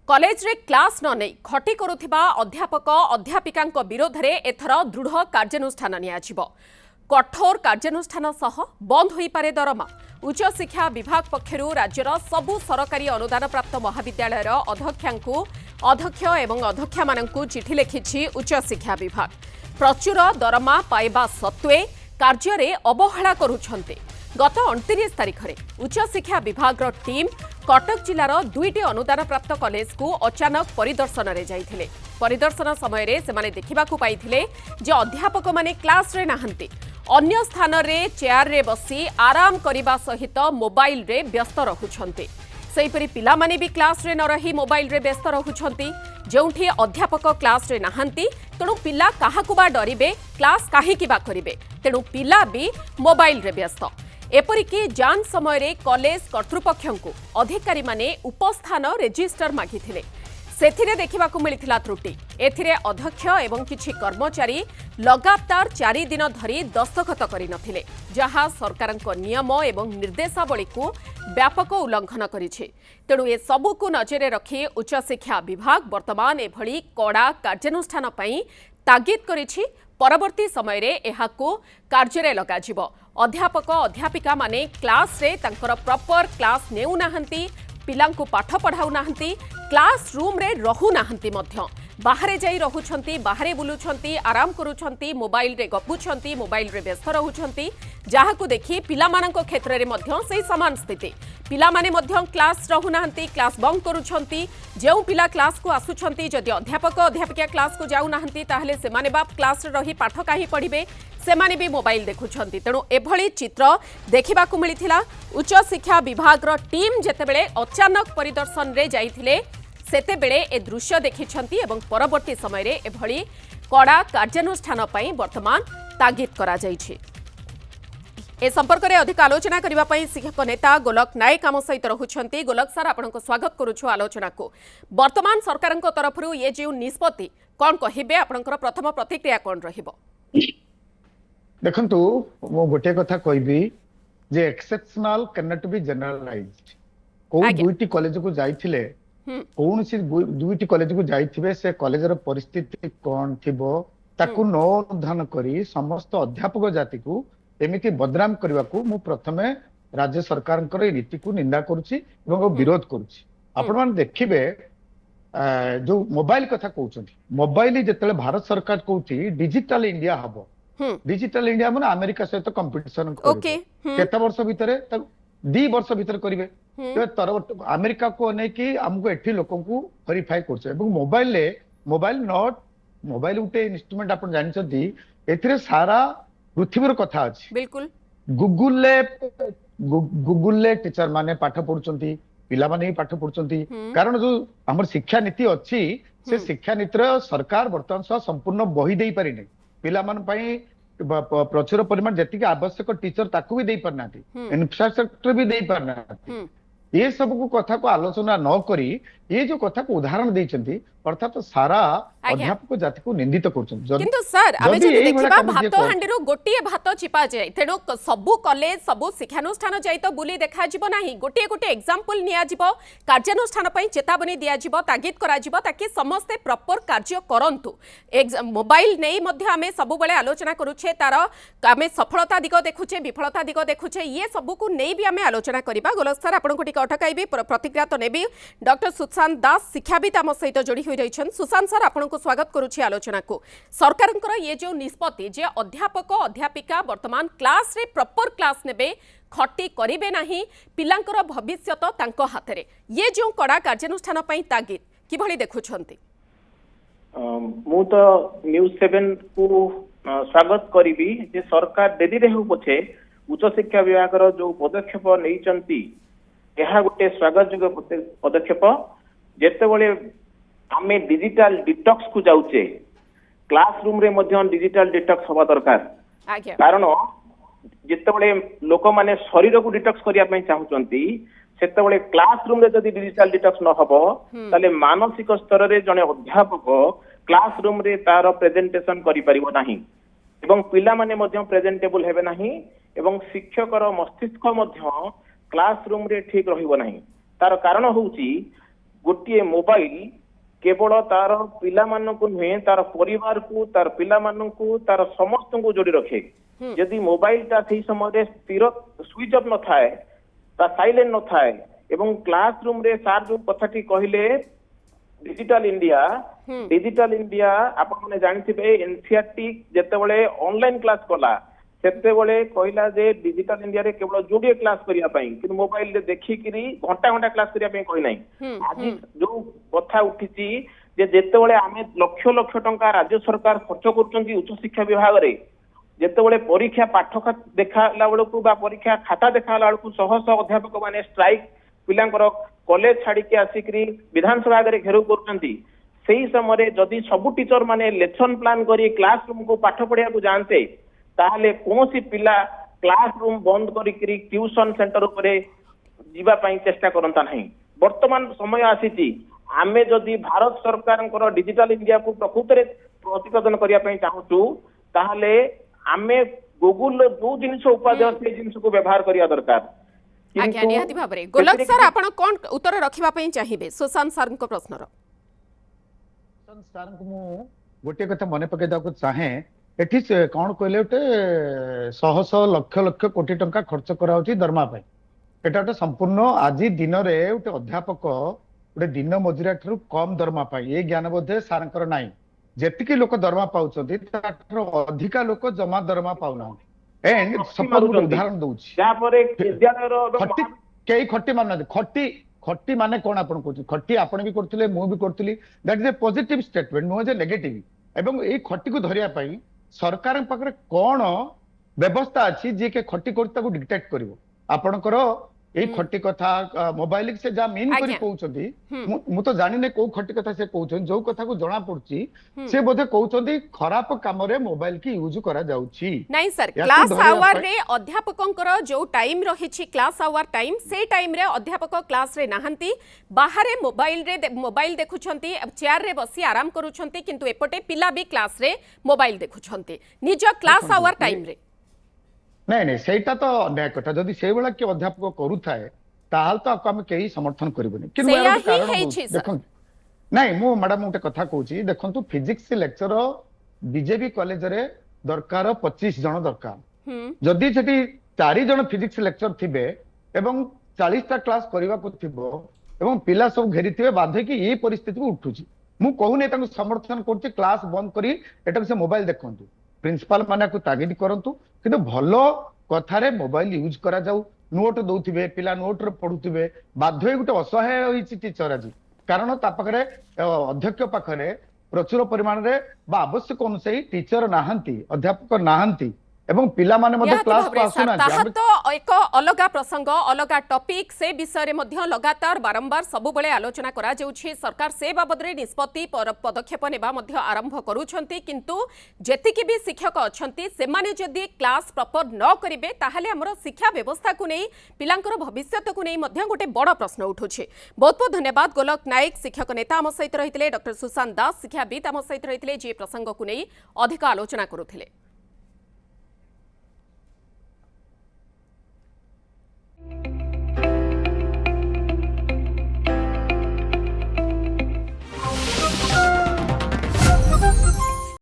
College रे class न नहीं खटी करुथिबा अध्यापक अध्यापिका विरोध में एथर दृढ़ कार्यानुष्ठान नियाजिबो। कठोर कार्यानुष्ठान सह बंद होई पारे दरमा। उच्च शिक्षा विभाग पक्षरु राज्यर सबु सरकारी अनुदान प्राप्त महाविद्यालयर अध्यक्ष एवं अध्यक्षा मानकु चिठी लिखिछि उच्च शिक्षा विभाग। प्रचुर दरमा पाइबा सत्वे कार्य रे अवहेला करुछन्ते। गत 29 तारिख में उच्च शिक्षा विभाग टीम कटक जिलार 2टी अनुदान प्राप्त कॉलेज को अचानक परिदर्शन रे जाइथिले। परिदर्शन समय रे सेमाने देखिबाकू पाइथिले जे अध्यापक माने क्लास रे नाहंती, अन्य स्थान रे चेयर रे बसी आराम करिबा सहित मोबाइल रे व्यस्त रहुछन्ते। सेहिपरि पिला माने भी क्लास रे न रही मोबाइल रे व्यस्त रहुछन्ती। जोंठी अध्यापक क्लास रे नाहंती तेणु पिला काहाकू बा डरिबे, क्लास काहीकि बा करिबे, तेणु पिला भी मोबाइल रे व्यस्त। एपरिकी जांच समय कॉलेज कर्तृपक्ष अधिकारी माने उपस्थान रेजिस्टर मागिथिले। सेथिरे देखिबाकू मिलिथिला त्रुटि। एथिरे अध्यक्ष एवं किछि कर्मचारी लगातार 4 दिन धरी दस्तखत करि नथिले, जहा सरकारक नियम एवं निर्देशावली को व्यापक उल्लंघन करिछि। तेणु ए सबुकू नजरे रखी उच्च शिक्षा विभाग वर्तमान एभली कड़ा कार्यानुष्ठान पई तागिद करिछि। परवर्ती समय रे एहाकू कार्य लगाजिबो। अध्यापक अध्यापिका माने क्लास रे तांकर प्रॉपर क्लास नेउ नाहंती, पिलांकू पाठ पढ़ाउ नाहंती, क्लास रूम रे रहु नाहंती मध्य बाहरे जाई रहुछंती, बाहरे बुलुछंती, आराम करूछंती, मोबाइल रे गपुछंती, मोबाइल रे व्यस्त रहुछंती, जाहाकू देखि पिलामानक क्षेत्र रे मध्य सेही समान स्थिति। पिला माने मध्य क्लास रहु नाहंती, क्लास बंद करूछंती। जेउ पिला क्लास को आसुछंती, जदि अध्यापक अध्यापिका क्लास को जाउ नाहंती ताहले सेमाने बाप क्लास रे रही पाठ काहे पढ़िबे, सेमाने भी मोबाइल देखुछंती। तेणु एभली चित्र देखिबाकू मिलिथिला। उच्च शिक्षा विभाग टीम जेतेबेले अचानक परिदर्शन रे जाइथिले सेतेबेले ए दृश्य देखिछंती एवं परवर्ती समय रे एभली कड़ा कार्यानुष्ठान पई वर्तमान तागिद करा जाइछि। ए संपर्क में अधिक आलोचना करबा पई शिक्षक नेता गोलक नायक आम सहित रहुछंती। गोलक सर, आपनको स्वागत करूछु आलोचना को। वर्तमान सरकार तरफ ये जो निष्पत्ति कौन कहिबे, आपनकर प्रथम प्रतिक्रिया कौन रहिबो? देखंतु मो गोटे कथा कहबी जे exceptional can not be generalised. को दुईटी कॉलेज को जाइथिले, कौन सी दुईटी कॉलेज को जाइथिबे, से कॉलेज रो परिस्थिति कोन थिबो ताकू न अनुधान करी समस्त अध्यापक जाति को एमिति बदनाम करबा को मु प्रथमे राज्य सरकार नीति को निंदा करुछि एवं विरोध करुछि। आपण मान देखिबे जो मोबाइल कथा कहउछंती, मोबाइल जेतेले भारत सरकार कहउछि डिजिटल इंडिया हबो, डिजिटल इंडिया माने अमेरिका सहित कंपटीशन करबो। केते वर्ष भितरे 2 वर्ष भितर करिवे। अमेरिका को नै कि हमको एठी लोकन को वेरीफाई करछ। एवं मोबाइल उटे इंस्ट्रूमेंट आपण जानिछथि, एथिरे सारा पृथ्वीर कथा अछि। बिल्कुल गूगल ले टीचर माने पाठ पढुचंती, पिला माने ही पाठ पढुचंती। कारण जो हमर शिक्षा नीति अछि से शिक्षा नीतिर सरकार वर्तमान सह संपूर्ण बही देई पारि नै। पिला मान पई प्रचुर परिमाण जेतिक आवश्यक टीचर ताकू भी देई पारनाती, इंफ्रास्ट्रक्चर भी देई पारनाती। ये सब को कथा को आलोचना न करी ये जो कथा को उदाहरण देइचंती, अर्थात सारा अध्यापक जाति को निंदित करछन। किंतु सर आमे जदि देखिबा भात हांडीरो गोटिए भात चिपा जाय, तेणु सबु कॉलेज सबु शिक्षानुष्ठान जाय तो बुली देखा जिवो नाही। गोटिए गोटे एग्जांपल निया जिवो, कार्यानुष्ठान पई चेतावनी दिया जिवो, तागिद करा जिवो ताकि समस्ते प्रॉपर कार्य करंतु। मोबाइल नै मध्ये आमे सबु बेले आलोचना करूछे, तार आमे सफलता दिग देखुछे, विफलता दिग देखुछे, ये सबु को नै भी आमे आलोचना करिबा। गोलक सर आपन को टिक अटकाइबी, प्रतिक्रिया तो नेबी। डॉक्टर सुशांत दास शिक्षाविद आम सहित जोड़ी होई रहिछन। सुशांत सर आपन को स्वागत करूछि आलोचना को। सरकारंकर ये जो निष्पत्ति जे अध्यापक अध्यापिका वर्तमान क्लास रे प्रॉपर क्लास नेबे, खटी करिवे नाही, पिलांकर भविष्यत तांको हाथरे, ये जो कड़ा कार्यानुष्ठान पई तागिद किभली देखुछंती? मु तो न्यूज 7 को स्वागत करिबी जे सरकार डेली रे हो पछे उच्च शिक्षा विभाग रो जो पदक्षेप नैचंती यह गोटे स्वागत योग्य पदक्षेप। जेतेबेले आमे डिजिटल डिटॉक्स को जाउचे, क्लासरूम रे मध्य डिजिटल डिटॉक्स हवा दरकार। कारण जेतेबेले लोक माने शरीर को डिटॉक्स करिया पई चाहुचंती, सेतेबेले क्लासरूम रे जदि डिजिटल डिटॉक्स न हबो ताले मानसिक स्तर रे जने अध्यापक क्लासरूम रे तार प्रेजेंटेशन करि परिबो नाही एवं पिला माने मध्य प्रेजेंटेबल हेबे नाही एवं शिक्षकर मस्तिष्क मध्य क्लासरूम रे ठीक रहिबो नाही। तार कारण होउची गोटे मोबाइल केवल तार पिला मानकु नुहे तार परिवार को तार पिला मानकु तार समस्त को जोड़ी रखे यदि मोबाइल ता सही समय स्थिर स्विच ऑफ न थाए ता साइलेंट न थाए एवं क्लासरूम रे सार जो कथाटी कहले डिजिटल इंडिया आपण माने जानिथिबे एनसीईआरटी जेतेबेले ऑनलाइन क्लास कला सेतेबेले कहला जे डिजिटल इंडिया रे केवल जोड़े क्लास करिया पई कि मोबाइल रे देखि करी घंटा घंटा क्लास करिया पई कहि नै आज जो कथा उठिची जे जेतेबेले आमे लक्ष लक्ष टंका राज्य सरकार खर्च करचंती उच्च शिक्षा विभाग रे जेतेबेले परीक्षा पाठ देखाला बेलकू बा परीक्षा खाता देखाला बेलकू शह शह अध्यापक माने स्ट्राइक पिलांकर कॉलेज छाड़ी के आसिकरी विधानसभा आगे घेराव करचंती सेही समय जदि सबु टीचर माने लेसन प्लान करी क्लासरूम को पाठ पढ़िया को जानते ताहले कोनोसी पिला क्लासरूम बंद करी ट्यूशन सेंटर उपरे जीवा पई चेष्टा करंता नहीं वर्तमान समय आसीची आमे जदि भारत सरकार डिजिटल इंडिया को प्रकृत रे प्रतिपादन करिया पई चाहूचु ताहले आमे गूगल जो जिनिस उपादेय से जिनिस को व्यवहार करिया दरकार आज्ञा निहाती भाबरे गोलक सर आपण कोन उत्तर रखिबा पई चाहिबे सुशांत सर को प्रश्नर सर को मु गोटे कथा मने पके दाको चाहे एठी कौन कहले गोटे शह शह लक्ष लक्ष कोटी टंका खर्च करा होची दरमा पाई एटा गोटे संपूर्ण आज दिन रे गोटे अध्यापक गोटे दिन मजुरिया ठरू कम दरमा पाई ए ज्ञान बोधे सारंकर नाही जेतिकी लोक दरमा पाउछथि ताठरो अधिका लोक जमा दरमा पाउना एंड सपोज उदाहरण दउछि जा परे विद्यालय रो खट्टी केई खट्टी मानना खट्टी खट्टी माने कोन आपण कहू खट्टी आपण भी करथिले मु भी करथिली that is a positive statement no जे नेगेटिव एवं ए खट्टी को धरिया पई सरकार पाखरे कोन व्यवस्था अछि जे के खट्टी करता को डिक्टेट करिवो आपणकर ए खट्टी कथा मोबाइल से जा मीन करी कहउछथि मु तो जानि ने को खट्टी कथा से कहउछन जो कथा को जणा पड़छि से बोधे कहउछथि खराब काम रे मोबाइल की यूज करा जाउछि नहीं सर क्लास आवर रे अध्यापकंकर जो टाइम रहिछि क्लास आवर टाइम से टाइम रे अध्यापक क्लास रे नाहंती बाहरे मोबाइल देखुछंती चेयर रे बसी आराम करूछंती किंतु एपटे पिला भी क्लास रे मोबाइल देखुछंती निज क्लास आवर टाइम रे नहीं नहीं सेटा तो अन्याय कथा जदि से बेला के अध्यापक करू थाए ताहाल तो आम कहीं समर्थन करबनी कि देखो नहीं मु मैडम गोटे कथा कहूची देखंतु फिजिक्स लेक्चर बीजेपी कॉलेज रे दरकार 25 जन दरकार जदि सेठी 4 जन फिजिक्स लेक्चर थिबे एवं 40 टा क्लास करबा को थिबो एवं पिला सब घेरी थिबे बाध्य कि ए परिस्थिति को उठुची मु कहूने तांको समर्थन करती क्लास बंद करी एटा से मोबाइल देखंतु प्रिंसिपल माने को तागिद करंतु किंतु भलो कथारे मोबाइल यूज करा जाऊ नोट दउथिबे पिला नोट रे पढुथिबे बाध्य गुटे असहाय होईची टीचर आज कारण ता पाखरे अध्यक्ष पाखरे प्रचुर परिमाण रे बा आवश्यक अनुसार टीचर नाहंती अध्यापक नाहंती एवं पिला माने मध्य क्लास को आसुना तो एक अलगा प्रसंग अलगा टॉपिक से विषय रे मध्य लगातार बारंबार सब बेले आलोचना करा जाउछि सरकार से बाबद रे निष्पत्ति पदक्षेप नेबा मध्य आरंभ करूछंती किंतु जेतिकी भी शिक्षक अछंती से माने जदि क्लास प्रॉपर न करिवे ताहाले हमर शिक्षा व्यवस्था को नै पिलांकर भविष्यत को नै मध्य गोटे बड़ प्रश्न उठुछि बहुत बहुत धन्यवाद गोलक नायक शिक्षक नेता हम सहित रहितले डॉक्टर सुशांत दास शिक्षाविद हम सहित रहितले जे प्रसंग को नै अधिक आलोचना करूथिले।